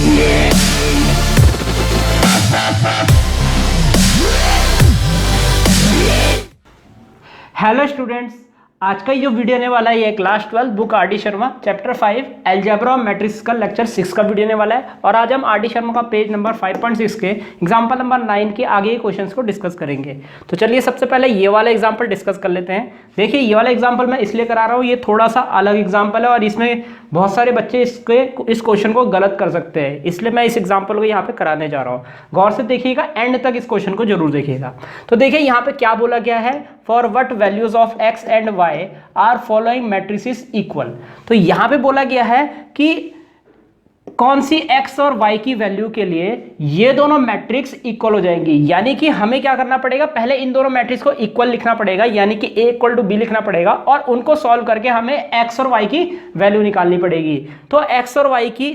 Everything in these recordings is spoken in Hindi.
हेलो स्टूडेंट्स, आज का जो वीडियो आने वाला है ये class 12 book R D Sharma chapter 5 algebra और मैट्रिक्स का लेक्चर 6 का वीडियो आने वाला है। और आज हम आर डी शर्मा का पेज नंबर 5.6 के एग्जाम्पल नंबर 9 के आगे क्वेश्चंस को डिस्कस करेंगे। तो चलिए सबसे पहले ये वाला एग्जाम्पल डिस्कस कर लेते हैं। देखिए ये वाला एग्जाम्पल मैं इसलिए करा रहा हूँ, ये थोड़ा सा अलग एग्जाम्पल है और इसमें बहुत सारे बच्चे इस क्वेश्चन को गलत कर सकते हैं, इसलिए मैं इस एग्जाम्पल को यहाँ पे कराने जा रहा हूँ। गौर से देखिएगा, एंड तक इस क्वेश्चन को जरूर देखिएगा। तो देखिए यहाँ पे क्या बोला गया है, for what values of x and y are following matrices equal. तो यहाँ पे बोला गया है कि कौन सी x और y की वैल्यू के लिए ये दोनों मैट्रिक्स इक्वल हो जाएंगी। यानी कि हमें क्या करना पड़ेगा, पहले इन दोनों मैट्रिक्स को इक्वल लिखना पड़ेगा, यानी कि a इक्वल टू b लिखना पड़ेगा और उनको सॉल्व करके हमें x और y की वैल्यू निकालनी पड़ेगी। तो x और y की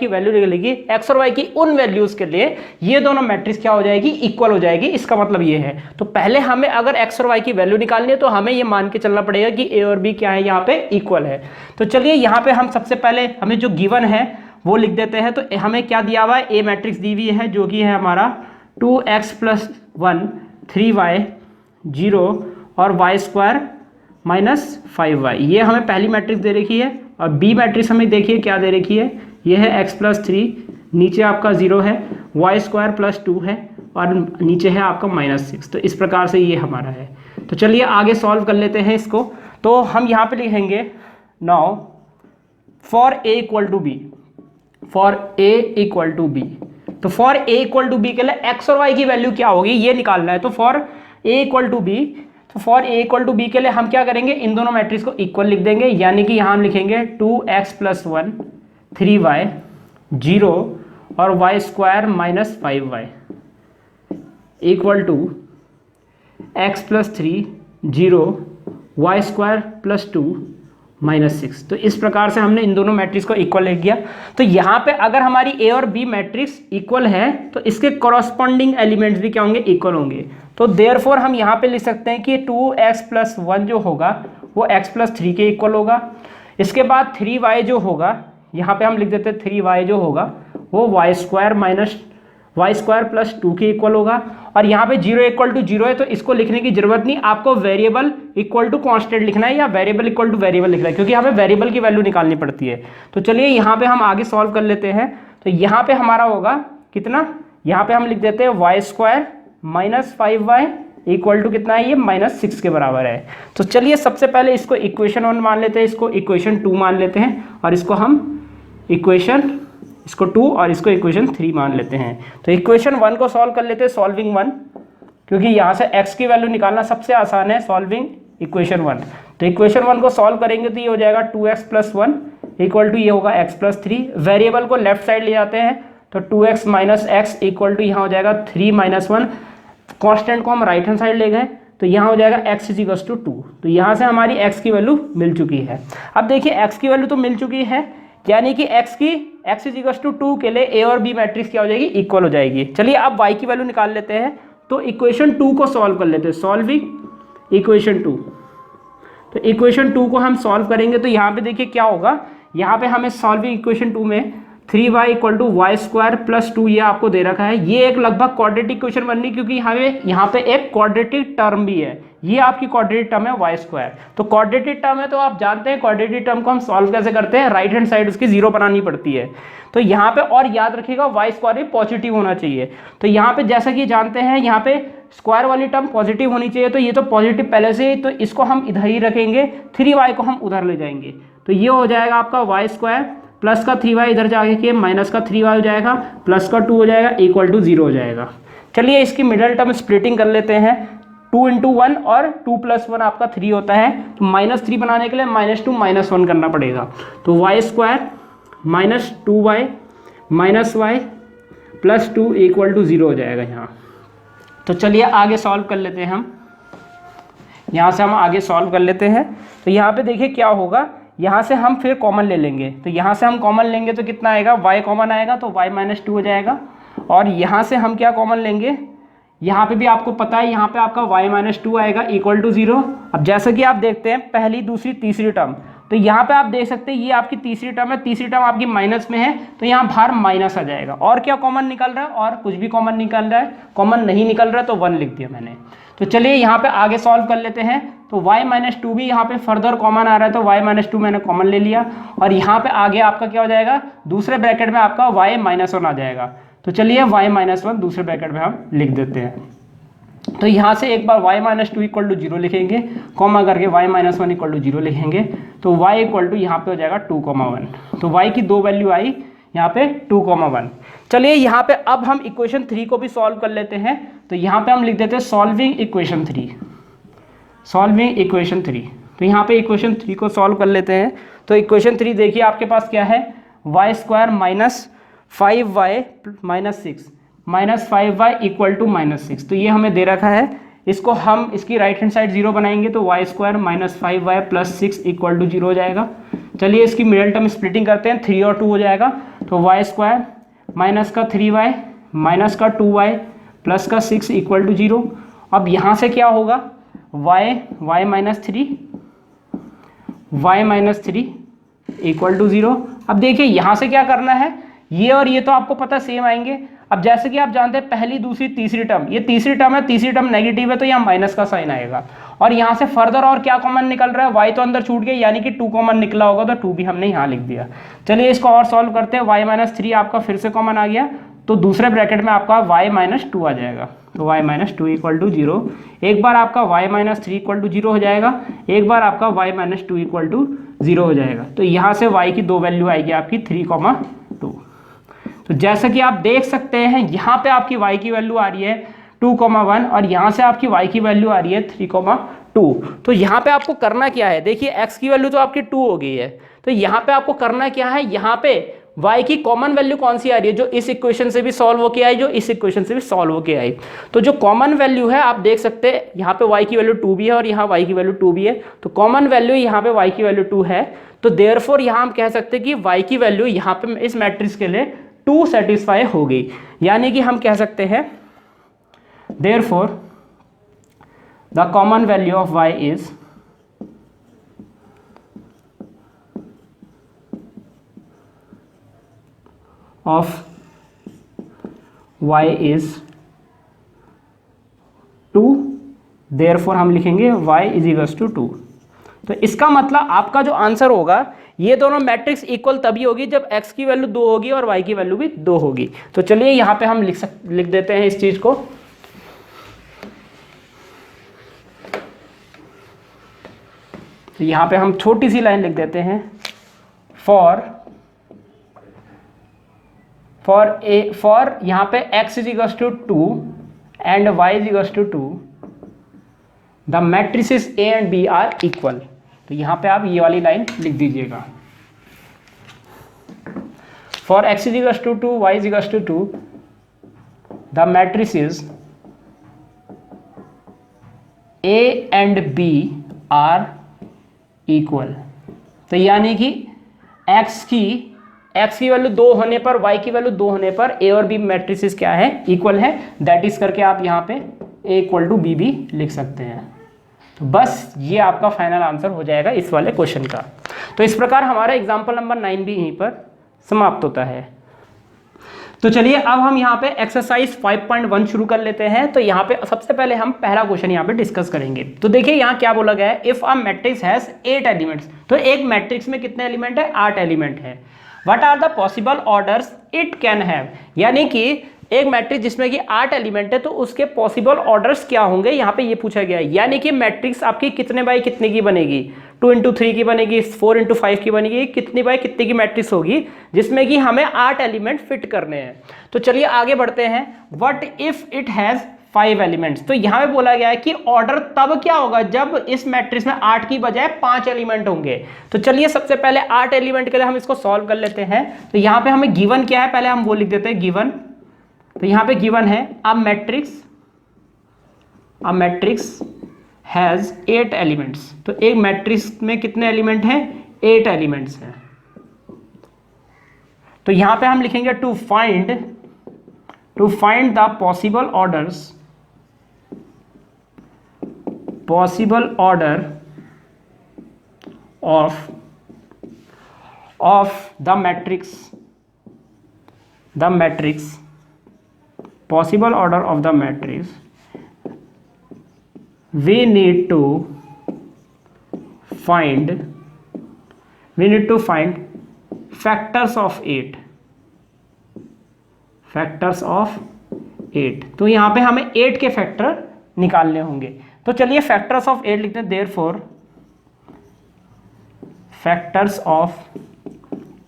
वैल्यू निकलेगी, x और y की उन वैल्यूज के लिए ये दोनों मैट्रिक्स क्या हो जाएगी, इक्वल हो जाएगी। इसका मतलब ये है, तो पहले हमें अगर x और y की वैल्यू निकालनी है तो हमें ये मान के चलना पड़ेगा कि a और b क्या है, यहाँ पे इक्वल है। तो चलिए यहाँ पे हम सबसे पहले हमें जो गिवन है वो लिख देते हैं। तो हमें क्या दिया हुआ है, ए मैट्रिक्स दी हुई है जो कि है हमारा 2x + 1 3y 0 और y² - 5y। ये हमें पहली मैट्रिक्स दे रखी है। और बी मैट्रिक्स हमें देखिए क्या दे रखी है, ये है x + 3, नीचे आपका 0 है, y² + 2 है और नीचे है आपका -6। तो इस प्रकार से ये हमारा है। तो चलिए आगे सॉल्व कर लेते हैं इसको। तो हम यहाँ पे लिखेंगे now for a = b, for a = b। तो फॉर a = b के लिए x और y की वैल्यू क्या होगी ये निकालना है। तो फॉर a = b, तो फॉर a = b के लिए हम क्या करेंगे, इन दोनों मैट्रिक्स को इक्वल लिख देंगे। यानी कि यहाँ हम लिखेंगे 2x + 1 3y 0 और y² - 5y equal to x + 3 0 y² + 2 -6। तो इस प्रकार से हमने इन दोनों मैट्रिक्स को इक्वल लिख दिया। तो यहाँ पे अगर हमारी ए और बी मैट्रिक्स इक्वल है तो इसके कॉरस्पॉन्डिंग एलिमेंट्स भी क्या होंगे, इक्वल होंगे। तो देयरफॉर हम यहाँ पे लिख सकते हैं कि 2x + 1 जो होगा वो x + 3 के इक्वल होगा। इसके बाद 3y जो होगा, यहाँ पे हम लिख देते हैं 3y जो होगा वो y² + 2 के इक्वल होगा। और यहाँ पे 0 = 0 है तो इसको लिखने की जरूरत नहीं, आपको वेरिएबल इक्वल टू कांस्टेंट लिखना है या वेरिएबल इक्वल टू वेरिएबल लिखना है, क्योंकि यहाँ पे वेरिएबल की वैल्यू निकालनी पड़ती है। तो चलिए यहाँ पे हम आगे सॉल्व कर लेते हैं। तो यहाँ पे हमारा होगा कितना, यहाँ पे हम लिख देते हैं y² - 5y इक्वल टू कितना है, ये -6 के बराबर है। तो चलिए सबसे पहले इसको इक्वेशन 1 मान लेते हैं, इसको इक्वेशन 2 मान लेते हैं और इसको हम इसको 2 और इसको इक्वेशन 3 मान लेते हैं। तो इक्वेशन 1 को सॉल्व कर लेते हैं, सॉल्विंग 1, क्योंकि यहाँ से x की वैल्यू निकालना सबसे आसान है, सॉल्विंग इक्वेशन 1। तो इक्वेशन 1 को सॉल्व करेंगे तो ये हो जाएगा 2x + 1 इक्वल टू ये होगा x + 3। वेरिएबल को लेफ्ट साइड ले जाते हैं तो 2x - x इक्वल टू यहाँ हो जाएगा 3 - 1। कॉन्स्टेंट को हम राइट हैंड साइड ले गए तो यहाँ हो जाएगा x = 2। तो यहाँ से हमारी x की वैल्यू मिल चुकी है। अब देखिए x की वैल्यू तो मिल चुकी है, यानी कि x = 2 के लिए a और b मैट्रिक्स क्या हो जाएगी, इक्वल हो जाएगी। चलिए अब y की वैल्यू निकाल लेते हैं। तो इक्वेशन 2 को सॉल्व कर लेते हैं, सॉल्विंग इक्वेशन 2। तो इक्वेशन 2 को हम सॉल्व करेंगे तो यहाँ पे देखिए क्या होगा, यहाँ पे हमें सॉल्विंग इक्वेशन 2 में 3y = y² + 2 ये आपको दे रखा है। ये एक लगभग क्वाड्रेटिक इक्वेशन बन रही, क्योंकि हमें यहाँ पे एक क्वाड्रेटिक टर्म भी है, ये आपकी क्वाड्रेटिक टर्म है y²। तो क्वाड्रेटिक टर्म है तो आप जानते हैं क्वाड्रेटिक टर्म को हम सॉल्व कैसे करते हैं, राइट हैंड साइड उसकी 0 बनानी पड़ती है। तो यहाँ पे और याद रखिएगा y² भी पॉजिटिव होना चाहिए। तो यहाँ पे जैसा कि जानते हैं यहाँ पे स्क्वायर वाली टर्म पॉजिटिव होनी चाहिए, तो ये तो पॉजिटिव पहले से ही, तो इसको हम इधर ही रखेंगे, 3y को हम उधर ले जाएंगे। तो ये हो जाएगा आपका y² प्लस का 3y इधर जाके माइनस का 3y हो जाएगा, प्लस का 2 हो जाएगा, इक्वल टू 0 हो जाएगा। चलिए इसकी मिडल टर्म स्प्लिटिंग कर लेते हैं। 2 × 1 और 2 + 1 आपका 3 होता है, तो -3 बनाने के लिए -2 - 1 करना पड़ेगा। तो y² - 2y - y + 2 equal to 0 हो जाएगा यहाँ। तो चलिए आगे सॉल्व कर लेते हैं हम, यहाँ से हम आगे सॉल्व कर लेते हैं। तो यहाँ पे देखिए क्या होगा, यहाँ से हम फिर कॉमन ले लेंगे। तो यहाँ से हम कॉमन लेंगे तो कितना आएगा, y कॉमन आएगा तो y - 2 हो जाएगा। और यहाँ से हम क्या कॉमन लेंगे, यहाँ पे भी आपको पता है यहाँ पे आपका y - 2 आएगा इक्वल टू 0। अब जैसा कि आप देखते हैं पहली दूसरी तीसरी टर्म तो यहाँ पे आप देख सकते हैं ये आपकी तीसरी टर्म है, तीसरी टर्म आपकी माइनस में है, तो यहाँ बाहर माइनस आ जाएगा। और क्या कॉमन निकल रहा है? और कुछ भी कॉमन निकल रहा है? कॉमन नहीं निकल रहा है तो 1 लिख दिया मैंने। तो चलिए यहाँ पे आगे सॉल्व कर लेते हैं। तो y-2 भी यहाँ पे फर्दर कॉमन आ रहा है, तो y-2 मैंने कॉमन ले लिया, और यहाँ पे आगे आपका क्या हो जाएगा, दूसरे ब्रैकेट में आपका y-1 आ जाएगा। तो चलिए y-1 दूसरे ब्रैकेट में हम लिख देते हैं। तो यहाँ से एक बार y-2 इक्वल टू 0 लिखेंगे, कॉमा करके y-1 इक्वल टू 0 लिखेंगे, तो y इक्वल टू यहाँ पे हो जाएगा 2,1। तो y की दो वैल्यू आई यहाँ पे 2,1। चलिए यहाँ पे अब हम इक्वेशन 3 को भी सॉल्व कर लेते हैं। तो यहाँ पे हम लिख देते हैं सॉल्विंग इक्वेशन 3, सॉल्विंग इक्वेशन 3। तो यहाँ पे इक्वेशन 3 को सॉल्व कर लेते हैं। तो इक्वेशन 3 देखिए आपके पास क्या है, y² minus 5y minus 6 minus 5y equal to -6। तो ये हमें दे रखा है, इसको हम इसकी राइट हैंड साइड 0 बनाएंगे तो y² minus 5y plus 6 equal to 0 हो जाएगा। चलिए इसकी मिडल टर्म स्प्लिटिंग करते हैं, 3 और 2 हो जाएगा। तो y² माइनस का 3y माइनस का 2y प्लस का 6 इक्वल टू 0। अब यहाँ से क्या होगा, y माइनस 3 इक्वल टू 0। अब देखिए यहाँ से क्या करना है, ये और ये तो आपको पता सेम आएंगे। अब जैसे कि आप जानते हैं पहली दूसरी तीसरी टर्म, ये तीसरी टर्म है, तीसरी टर्म नेगेटिव है तो यहाँ माइनस का साइन आएगा। और यहाँ से फर्दर और क्या कॉमन निकल रहा है, y तो अंदर छूट गया यानी कि 2 कॉमन निकला होगा, तो 2 भी हमने यहाँ लिख दिया। चलिए इसको और सॉल्व करते हैं। y-3 आपका फिर से कॉमन आ गया, तो दूसरे ब्रैकेट में आपका y-2 आ जाएगा। तो y-2 इक्वल टू 0, एक बार आपका y-3 इक्वल टू 0 हो जाएगा, एक बार आपका y-2 इक्वल टू 0 हो जाएगा। तो यहाँ से y की दो वैल्यू आएगी आपकी 3,2। तो जैसा कि आप देख सकते हैं यहाँ पे आपकी y की वैल्यू आ रही है 2,1 और यहाँ से आपकी y की वैल्यू आ रही है 3,2। तो यहाँ पे आपको करना क्या है, देखिए x की वैल्यू तो आपकी 2 हो गई है, तो यहाँ पे आपको करना क्या है, यहाँ पे y की कॉमन वैल्यू कौन सी आ रही है, जो इस इक्वेशन से भी सॉल्व होके आई, जो इस इक्वेशन से भी सॉल्व होके आई। तो जो कॉमन वैल्यू है आप देख सकते हैं यहाँ पे y की वैल्यू 2 भी है और यहाँ y की वैल्यू 2 भी है, तो कॉमन वैल्यू यहाँ पे y की वैल्यू 2 है। तो देयरफॉर यहाँ हम कह सकते हैं कि y की वैल्यू यहाँ पे इस मैट्रिक्स के लिए 2 सेटिस्फाई हो गई, यानी कि हम कह सकते हैं therefore the common value of y is is 2, therefore हम लिखेंगे y इज इक्वल्स टू 2। तो इसका मतलब आपका जो आंसर होगा, ये दोनों मैट्रिक्स इक्वल तभी होगी जब x की वैल्यू 2 होगी और y की वैल्यू भी 2 होगी। तो चलिए यहाँ पे हम लिख देते हैं इस चीज को। तो यहाँ पे हम छोटी सी लाइन लिख देते हैं, फॉर यहाँ पे x is equals to 2 and y is equals to 2 the matrices A and B are equal. तो यहाँ पे आप ये वाली लाइन लिख दीजिएगा, for x is equals to 2 y is equals to 2 the matrices A and B are equal. तो यानी कि x की वैल्यू 2 होने पर, y की वैल्यू 2 होने पर A और B मैट्रिसेस क्या है, इक्वल है। दैट इज करके आप यहाँ पे A इक्वल टू B भी लिख सकते हैं। तो बस ये आपका फाइनल आंसर हो जाएगा इस वाले क्वेश्चन का। तो इस प्रकार हमारा एग्जाम्पल नंबर 9 भी यहीं पर समाप्त होता है। तो चलिए अब हम यहाँ पे एक्सरसाइज 5.1 शुरू कर लेते हैं। तो यहाँ पे सबसे पहले हम पहला क्वेश्चन यहाँ पे डिस्कस करेंगे। तो देखिए यहाँ क्या बोला गया है, if a matrix has 8 elements. तो एक मैट्रिक्स में कितने एलिमेंट है, 8 एलिमेंट है। What are the possible orders it can have, यानी कि एक मैट्रिक्स जिसमें कि 8 एलिमेंट है तो उसके पॉसिबल ऑर्डर्स क्या होंगे, यहाँ पे ये पूछा गया है। यानी कि मैट्रिक्स आपकी कितने बाई कितने की बनेगी, 2 इंटू 3 की बनेगी, 4 इंटू 5 की बनेगी, कितनी बाई कितने की मैट्रिक्स होगी जिसमें कि हमें 8 एलिमेंट फिट करने हैं। तो चलिए आगे बढ़ते हैं। What if it has 5 elements. तो यहाँ पे बोला गया है कि ऑर्डर तब क्या होगा जब इस मैट्रिक्स में 8 की बजाय 5 एलिमेंट होंगे। तो चलिए सबसे पहले 8 एलिमेंट के लिए हम इसको सॉल्व कर लेते हैं। तो यहाँ पे हमें गिवन क्या है, पहले हम वो लिख देते हैं गिवन। तो यहाँ पे गिवन है अ मैट्रिक्स हैज 8 एलिमेंट्स। तो एक मैट्रिक्स में कितने एलिमेंट हैं, 8 एलिमेंट्स हैं। तो यहाँ पे हम लिखेंगे to find the possible order of of the matrix possible order of the matrix, we need to find factors of 8 तो यहाँ पे हमें 8 के फैक्टर निकालने होंगे। तो चलिए फैक्टर्स ऑफ 8 लिखते हैं। Therefore factors of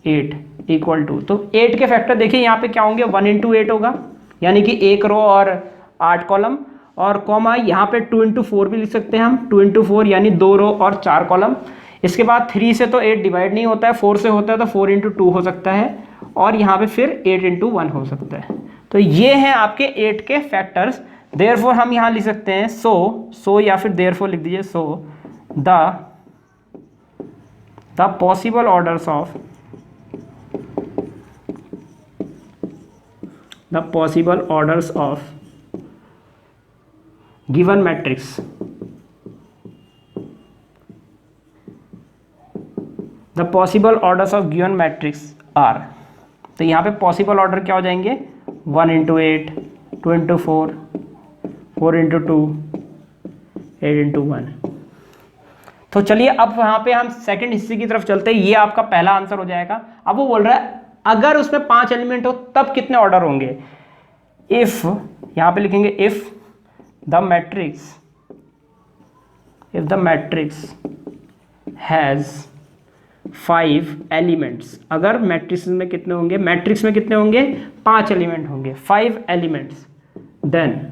8 equal to, तो 8 के फैक्टर देखिए यहाँ पे क्या होंगे, 1 इंटू 8 होगा, यानी कि 1 रो और 8 कॉलम, और कॉमा यहाँ पे 2 इंटू 4 भी लिख सकते हैं हम, 2 इंटू 4 यानी 2 रो और 4 कॉलम। इसके बाद 3 से तो 8 डिवाइड नहीं होता है, 4 से होता है, तो 4 इंटू 2 हो सकता है, और यहाँ पे फिर 8 इंटू 1 हो सकता है। तो ये हैं आपके 8 के फैक्टर्स। देयरफॉर हम यहाँ लिख सकते हैं सो या फिर देयरफॉर लिख दीजिए, so the possible orders of the possible orders of given matrix are, तो यहाँ पे पॉसिबल ऑर्डर क्या हो जाएंगे, 1 इंटू 8, 2 इंटू 4, 4 इंटू 2, 8 इंटू 1। तो चलिए अब यहाँ पे हम सेकंड हिस्से की तरफ चलते हैं। ये आपका पहला आंसर हो जाएगा। अब वो बोल रहा है अगर उसमें 5 एलिमेंट हो तब कितने ऑर्डर होंगे। इफ, यहां पे लिखेंगे if the matrix has 5 elements, अगर मैट्रिक्स में कितने होंगे, 5 एलिमेंट होंगे, 5 elements, then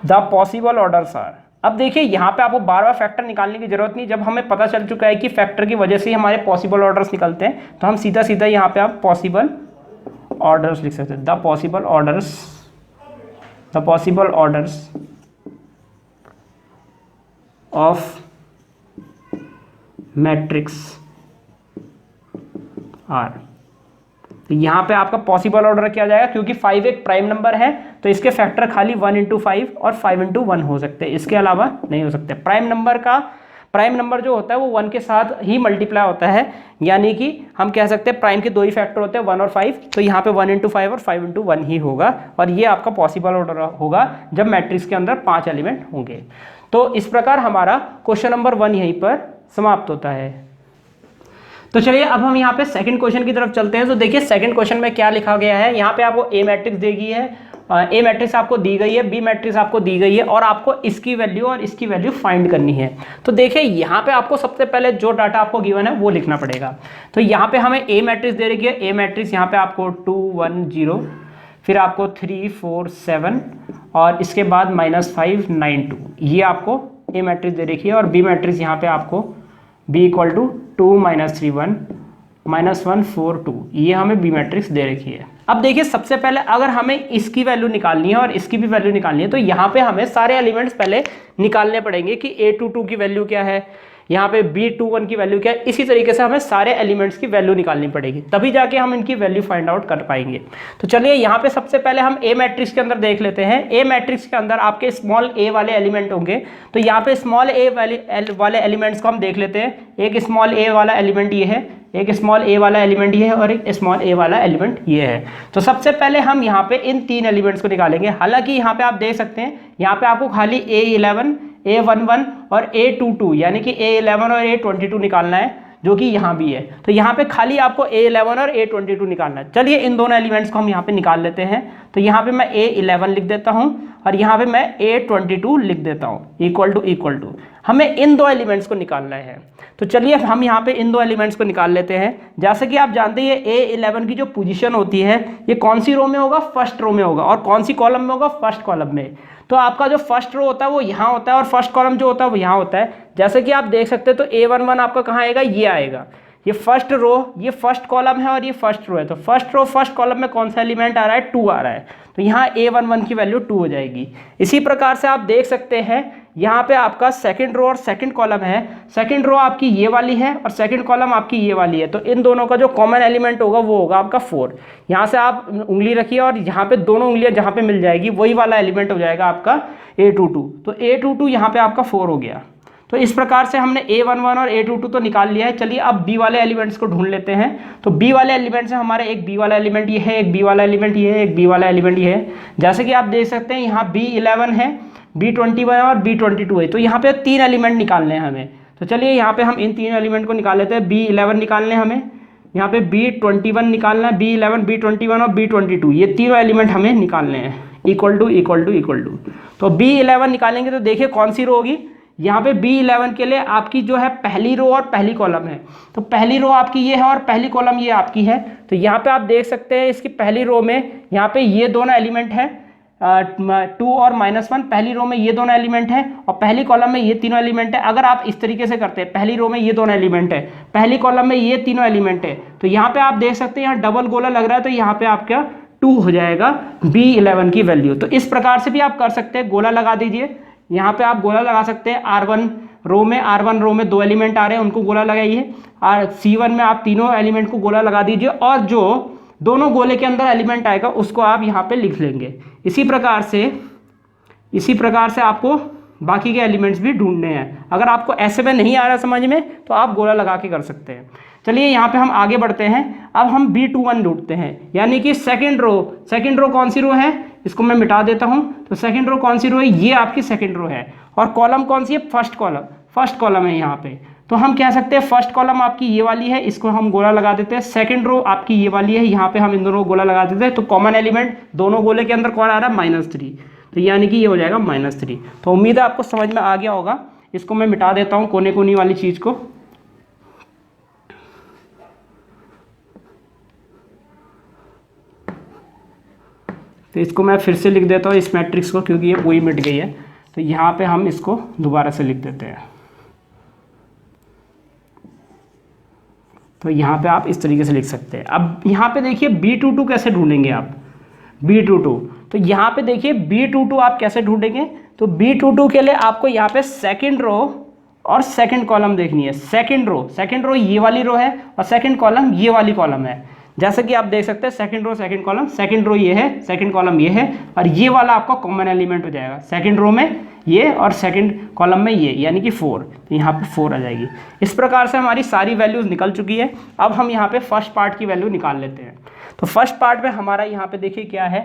the possible orders are. अब देखिए यहाँ पे आपको बार बार फैक्टर निकालने की जरूरत नहीं। जब हमें पता चल चुका है कि फैक्टर की वजह से ही हमारे पॉसिबल ऑर्डर्स निकलते हैं, तो हम सीधा सीधा यहाँ पे आप पॉसिबल ऑर्डर्स लिख सकते हैं। The possible orders of matrix are. तो यहाँ पे आपका पॉसिबल ऑर्डर क्या जाएगा, क्योंकि 5 एक प्राइम नंबर है तो इसके फैक्टर खाली 1 इंटू 5 और 5 इंटू 1 हो सकते हैं, इसके अलावा नहीं हो सकते। प्राइम नंबर जो होता है वो 1 के साथ ही मल्टीप्लाई होता है, यानी कि हम कह सकते हैं प्राइम के 2 ही फैक्टर होते हैं, 1 और 5, तो यहाँ पे 1 इंटू 5 और 5 इंटू 1 ही होगा, और ये आपका पॉसिबल ऑर्डर होगा जब मैट्रिक्स के अंदर 5 एलिमेंट होंगे। तो इस प्रकार हमारा क्वेश्चन नंबर 1 यहीं पर समाप्त होता है। तो चलिए अब हम यहाँ पे सेकंड क्वेश्चन की तरफ चलते हैं। तो देखिए सेकंड क्वेश्चन में क्या लिखा गया है, यहाँ पे आपको ए मैट्रिक्स दी गई है, ए मैट्रिक्स आपको दी गई है, बी मैट्रिक्स आपको दी गई है, और आपको इसकी वैल्यू और इसकी वैल्यू फाइंड करनी है। तो देखिए यहाँ पे आपको सबसे पहले जो डाटा आपको गिवन है वो लिखना पड़ेगा। तो यहाँ पे हमें ए मैट्रिक्स दे रखी है, ए मैट्रिक्स यहाँ पे आपको 2 1 0, फिर आपको 3 4 7, और इसके बाद -5 9 2, ये आपको ए मैट्रिक्स दे रखी है। और बी मैट्रिक्स यहाँ पे आपको b इक्वल टू 2 -3 1 -1 4 2, ये हमें बी मैट्रिक्स दे रखी है। अब देखिए सबसे पहले अगर हमें इसकी वैल्यू निकालनी है और इसकी भी वैल्यू निकालनी है, तो यहाँ पे हमें सारे एलिमेंट्स पहले निकालने पड़ेंगे कि a22 की वैल्यू क्या है, यहाँ पे b21 की वैल्यू क्या है। इसी तरीके से हमें सारे एलिमेंट्स की वैल्यू निकालनी पड़ेगी, तभी जाके हम इनकी वैल्यू फाइंड आउट कर पाएंगे। तो चलिए यहाँ पे सबसे पहले हम ए मैट्रिक्स के अंदर देख लेते हैं। ए मैट्रिक्स के अंदर आपके स्मॉल ए वाले एलिमेंट होंगे, तो यहाँ पे स्मॉल ए वाले एलिमेंट्स को हम देख लेते हैं। एक स्मॉल ए वाला एलिमेंट ये है, एक स्मॉल ए वाला एलिमेंट ये है, और एक स्मॉल ए वाला एलिमेंट ये है। तो सबसे पहले हम यहाँ पे इन 3 एलिमेंट्स को निकालेंगे। हालांकि यहाँ पे आप देख सकते हैं, यहाँ पे आपको खाली A11 A11 और A22 यानी कि A11 और A22 निकालना है, जो कि यहाँ भी है। तो यहाँ पे खाली आपको A11 और A22 निकालना है। चलिए इन दोनों एलिमेंट्स को हम यहाँ पे निकाल लेते हैं। तो यहाँ पे मैं A11 लिख देता हूँ और यहाँ पे मैं A22 लिख देता हूँ, इक्वल टू हमें इन 2 एलिमेंट्स को निकालना है। तो चलिए हम यहाँ पे इन 2 एलिमेंट्स को निकाल लेते हैं। जैसे कि आप जानते हैं A11 की जो पोजीशन होती है, ये कौन सी रो में होगा, फर्स्ट रो में होगा, और कौन सी कॉलम में होगा, फर्स्ट कॉलम में। तो आपका जो फर्स्ट रो होता है वो यहाँ होता है, और फर्स्ट कॉलम जो होता है वो यहाँ होता है। जैसे कि आप देख सकते हैं, तो A11 आपका कहाँ आएगा, ये आएगा। ये फर्स्ट रो, ये फर्स्ट कॉलम है और ये फर्स्ट रो है। तो फर्स्ट रो फर्स्ट कॉलम में कौन सा एलिमेंट आ रहा है, 2 आ रहा है। तो यहाँ A11 की वैल्यू 2 हो जाएगी। इसी प्रकार से आप देख सकते हैं यहाँ पे आपका सेकंड रो और सेकंड कॉलम है। सेकंड रो आपकी ये वाली है और सेकंड कॉलम आपकी ये वाली है। तो इन दोनों का जो कॉमन एलिमेंट होगा वो होगा आपका 4। यहाँ से आप उंगली रखिए और यहाँ पे दोनों उंगलियाँ जहाँ पे मिल जाएगी वही वाला एलिमेंट हो जाएगा आपका A22। तो A22 यहाँ पे आपका 4 हो गया। तो इस प्रकार से हमने A11 और A22 तो निकाल लिया है। चलिए अब B वाले एलिमेंट्स को ढूंढ लेते हैं। तो B वाले एलिमेंट्स में हमारे एक B वाला एलिमेंट ये है, एक B वाला एलिमेंट ये है, एक B वाला एलिमेंट ये है। जैसे कि आप देख सकते हैं यहाँ B11 है, B21 और B22 है। तो यहाँ पे 3 एलिमेंट निकालने हैं हमें। तो चलिए यहाँ पे हम इन 3 एलिमेंट को निकाल लेते हैं। B11 निकालने हैं हमें, यहाँ पे B21 निकालना है, B11, B21 और B22, ये तीनों एलिमेंट हमें निकालने हैं। इक्वल टू तो B11 निकालेंगे तो देखिए कौन सी रो होगी। यहाँ पे B11 के लिए आपकी जो है पहली रो और पहली कॉलम है। तो पहली रो आपकी ये है और पहली कॉलम ये आपकी है। तो यहाँ पे आप देख सकते हैं इसकी पहली रो में यहाँ पे ये दोनों एलिमेंट है 2 और -1। पहली रो में ये दोनों एलिमेंट है और पहली कॉलम में ये तीनों एलिमेंट है। अगर आप इस तरीके से करते हैं, पहली रो में ये दोनों एलिमेंट है, पहली कॉलम में ये तीनों एलिमेंट है, तो यहाँ पे आप देख सकते हैं यहाँ डबल गोला लग रहा है। तो यहाँ पे आपका 2 हो जाएगा B11 की वैल्यू। तो इस प्रकार से भी आप कर सकते हैं, गोला लगा दीजिए। यहाँ पे आप गोला लगा सकते हैं। R1 रो में 2 एलिमेंट आ रहे हैं, उनको गोला लगाइए। और C1 में आप तीनों एलिमेंट को गोला लगा दीजिए और जो दोनों गोले के अंदर एलिमेंट आएगा उसको आप यहाँ पे लिख लेंगे। इसी प्रकार से आपको बाकी के एलिमेंट्स भी ढूंढने हैं। अगर आपको ऐसे में नहीं आ रहा समझ में तो आप गोला लगा के कर सकते हैं। चलिए यहाँ पे हम आगे बढ़ते हैं। अब हम B21 ढूंढते हैं, यानी कि सेकंड रो कौन सी रो है, इसको मैं मिटा देता हूँ। तो सेकंड रो कौन सी रो है, ये आपकी सेकंड रो है। और कॉलम कौन सी है, फर्स्ट कॉलम है यहाँ पे। तो हम कह सकते हैं फर्स्ट कॉलम आपकी ये वाली है, इसको हम गोला लगा देते हैं। सेकंड रो आपकी ये वाली है, यहाँ पे हम इन दोनों को गोला लगा देते हैं। तो कॉमन एलिमेंट दोनों गोले के अंदर कौन आ रहा है, -3। तो यानी कि ये हो जाएगा -3। तो उम्मीद है आपको समझ में आ गया होगा। इसको मैं मिटा देता हूँ कोने कोनी वाली चीज़ को। तो इसको मैं फिर से लिख देता हूँ इस मैट्रिक्स को, क्योंकि ये पूरी मिट गई है। तो यहाँ पे हम इसको दोबारा से लिख देते हैं। तो यहाँ पे आप इस तरीके से लिख सकते हैं। अब यहाँ पे देखिए B22 कैसे ढूंढेंगे आप, B22। तो यहाँ पे देखिए B22 आप कैसे ढूंढेंगे। तो B22 के लिए आपको यहाँ पे सेकंड रो और सेकंड कॉलम देखनी है। सेकंड रो ये वाली रो है और सेकंड कॉलम ये वाली कॉलम है। जैसे कि आप देख सकते हैं second row second column, second row ये है, सेकंड कॉलम ये है और ये वाला आपका कॉमन एलिमेंट हो जाएगा। सेकंड रो में ये और सेकंड कॉलम में ये, यानी कि 4। तो यहाँ पे 4 आ जाएगी। इस प्रकार से हमारी सारी वैल्यूज़ निकल चुकी है। अब हम यहाँ पे फर्स्ट पार्ट की वैल्यू निकाल लेते हैं। तो फर्स्ट पार्ट में हमारा यहाँ पे देखिए क्या है,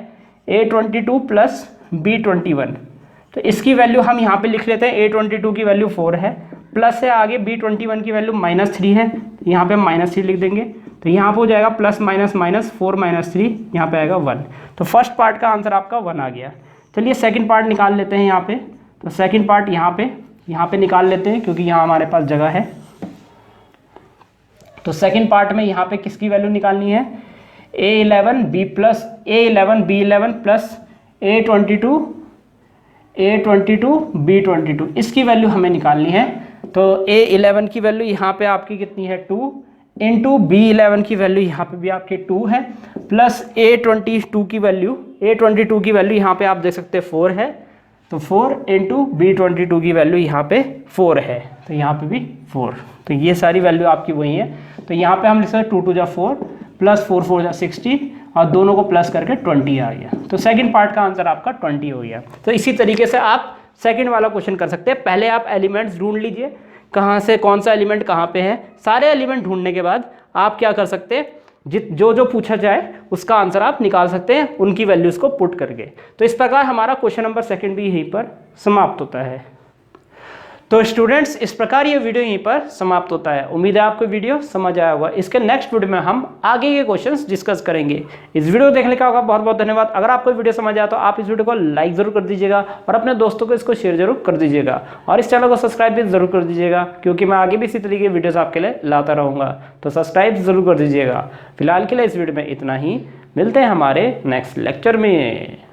A22 प्लस B21। तो इसकी वैल्यू हम यहाँ पे लिख लेते हैं। A22 की वैल्यू 4 है, प्लस से आगे B21 की वैल्यू -3 है, यहाँ पे हम -3 लिख देंगे। तो यहाँ पे हो जाएगा प्लस माइनस माइनस 4 - 3, यहाँ पे आएगा 1। तो फर्स्ट पार्ट का आंसर आपका 1 आ गया। चलिए सेकंड पार्ट निकाल लेते हैं यहाँ पे। तो सेकंड पार्ट यहाँ पे निकाल लेते हैं, क्योंकि यहाँ हमारे पास जगह है। तो सेकंड पार्ट में यहाँ पे किसकी वैल्यू निकालनी है, A11 B11 plus A22 B22, इसकी वैल्यू हमें निकालनी है। तो A11 की वैल्यू यहाँ पे आपकी कितनी है, 2 इंटू B11 की वैल्यू यहाँ पे भी आपकी 2 है, प्लस A22 की वैल्यू यहाँ पे आप देख सकते हैं 4 है। तो 4 इंटू B22 की वैल्यू यहाँ पे 4 है, तो यहाँ पे भी 4। तो ये सारी वैल्यू आपकी वही है। तो यहाँ पे हम लिख सकते 2 × 4 प्लस 4 4 16 और दोनों को प्लस करके 20 आ गया। तो सेकंड पार्ट का आंसर आपका 20 हो गया। तो इसी तरीके से आप सेकंड वाला क्वेश्चन कर सकते हैं। पहले आप एलिमेंट्स ढूंढ लीजिए, कहाँ से कौन सा एलिमेंट कहाँ पे है। सारे एलिमेंट ढूंढने के बाद आप क्या कर सकते हैं, जो पूछा जाए उसका आंसर आप निकाल सकते हैं उनकी वैल्यूज़ को पुट करके। तो इस प्रकार हमारा क्वेश्चन नंबर सेकंड भी यहीं पर समाप्त होता है। तो स्टूडेंट्स, इस प्रकार ये वीडियो यहीं पर समाप्त होता है। उम्मीद है आपको वीडियो समझ आया होगा। इसके नेक्स्ट वीडियो में हम आगे के क्वेश्चंस डिस्कस करेंगे। इस वीडियो देखने का होगा बहुत बहुत धन्यवाद। अगर आपको वीडियो समझ आया तो आप इस वीडियो को लाइक ज़रूर कर दीजिएगा और अपने दोस्तों को इसको शेयर जरूर कर दीजिएगा और इस चैनल को सब्सक्राइब भी ज़रूर कर दीजिएगा, क्योंकि मैं आगे भी इसी तरीके की वीडियोज़ आपके लिए लाता रहूँगा। तो सब्सक्राइब ज़रूर कर दीजिएगा। फिलहाल के लिए इस वीडियो में इतना ही। मिलते हैं हमारे नेक्स्ट लेक्चर में।